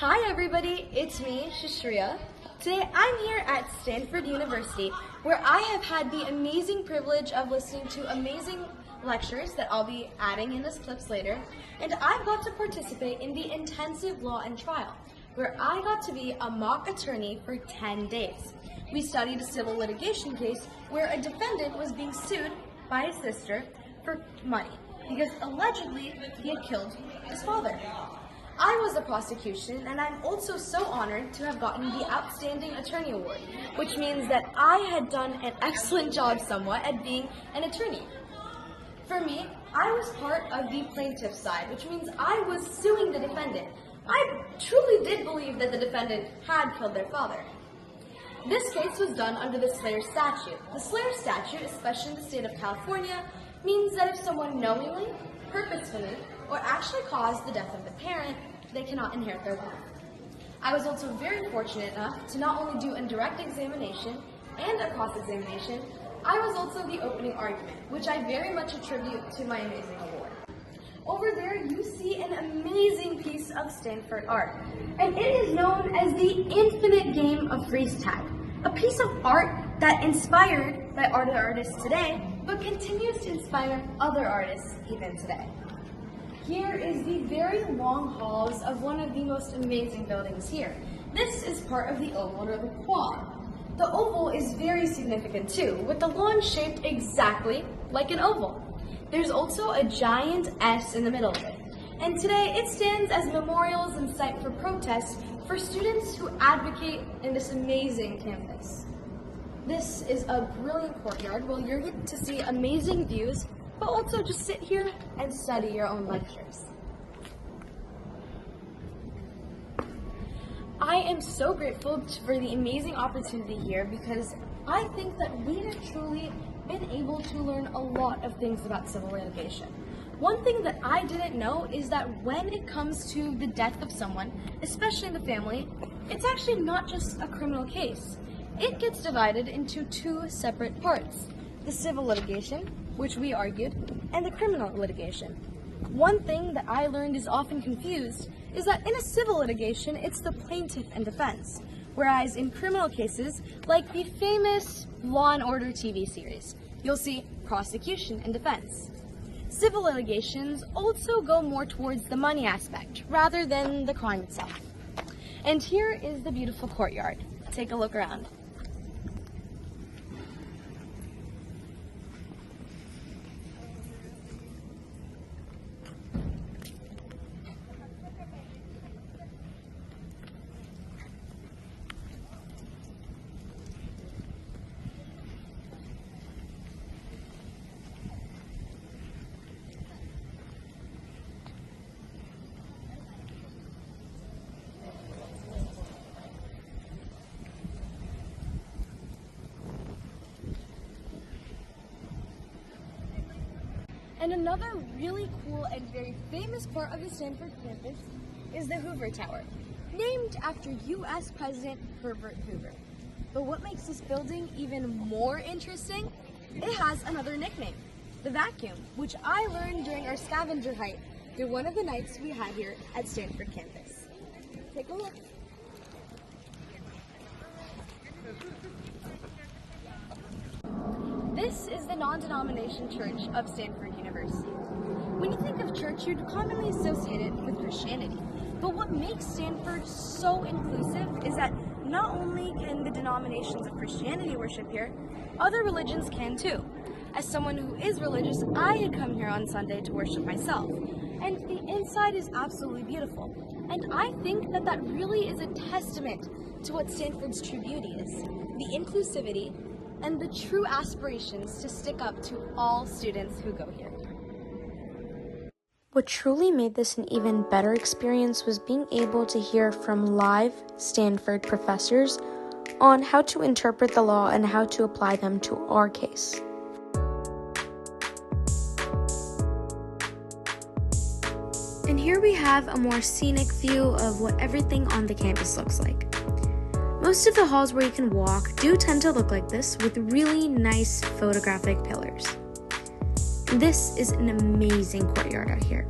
Hi everybody, it's me, Sushreeya. Today I'm here at Stanford University where I have had the amazing privilege of listening to amazing lectures that I'll be adding in this clips later, and I've got to participate in the intensive law and trial where I got to be a mock attorney for 10 days. We studied a civil litigation case where a defendant was being sued by his sister for money because allegedly he had killed his father. I was the prosecution, and I'm also so honored to have gotten the Outstanding Attorney Award, which means that I had done an excellent job somewhat at being an attorney. For me, I was part of the plaintiff's side, which means I was suing the defendant. I truly did believe that the defendant had killed their father. This case was done under the Slayer statute. The Slayer statute, especially in the state of California, means that if someone knowingly, purposefully, or actually caused the death of the parent, they cannot inherit their wealth. I was also very fortunate enough to not only do a direct examination and a cross-examination, I was also the opening argument, which I very much attribute to my amazing award. Over there, you see an amazing piece of Stanford art, and it is known as the infinite game of freeze tag, a piece of art that inspired by other artists today, but continues to inspire other artists even today. Here is the very long halls of one of the most amazing buildings here. This is part of the oval or the quad. The oval is very significant too, with the lawn shaped exactly like an oval. There's also a giant S in the middle of it. And today it stands as memorials and site for protests for students who advocate in this amazing campus. This is a brilliant courtyard where you're going to see amazing views, but also just sit here and study your own lectures. I am so grateful for the amazing opportunity here because I think that we have truly been able to learn a lot of things about civil litigation. One thing that I didn't know is that when it comes to the death of someone, especially in the family, it's actually not just a criminal case. It gets divided into two separate parts: the civil litigation, which we argued, and the criminal litigation. One thing that I learned is often confused is that in a civil litigation, it's the plaintiff and defense, whereas in criminal cases, like the famous Law & Order TV series, you'll see prosecution and defense. Civil litigations also go more towards the money aspect, rather than the crime itself. And here is the beautiful courtyard. Take a look around. And another really cool and very famous part of the Stanford campus is the Hoover Tower, named after U.S. President Herbert Hoover. But what makes this building even more interesting? It has another nickname, the vacuum, which I learned during our scavenger hunt through one of the nights we had here at Stanford campus. Take a look. This is the non-denomination church of Stanford University. When you think of church, you'd commonly associate it with Christianity. But what makes Stanford so inclusive is that not only can the denominations of Christianity worship here, other religions can too. As someone who is religious, I had come here on Sunday to worship myself. And the inside is absolutely beautiful. And I think that that really is a testament to what Stanford's true beauty is: the inclusivity and the true aspirations to stick up to all students who go here. What truly made this an even better experience was being able to hear from live Stanford professors on how to interpret the law and how to apply them to our case. And here we have a more scenic view of what everything on the campus looks like. Most of the halls where you can walk do tend to look like this, with really nice photographic pillars. This is an amazing courtyard out here.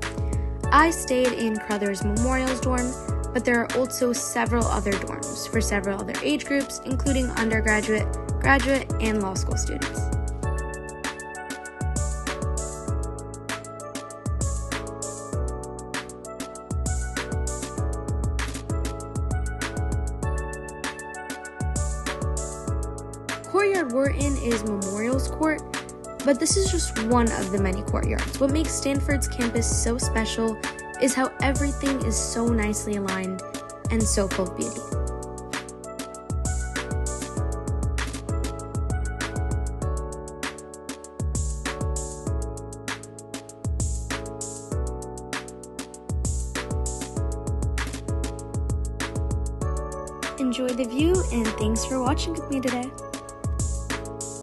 I stayed in Crothers Memorial's dorm, but there are also several other dorms for several other age groups, including undergraduate, graduate, and law school students. Courtyard we're in is Memorials Court, but this is just one of the many courtyards. What makes Stanford's campus so special is how everything is so nicely aligned and so full of beauty. Enjoy the view, and thanks for watching with me today.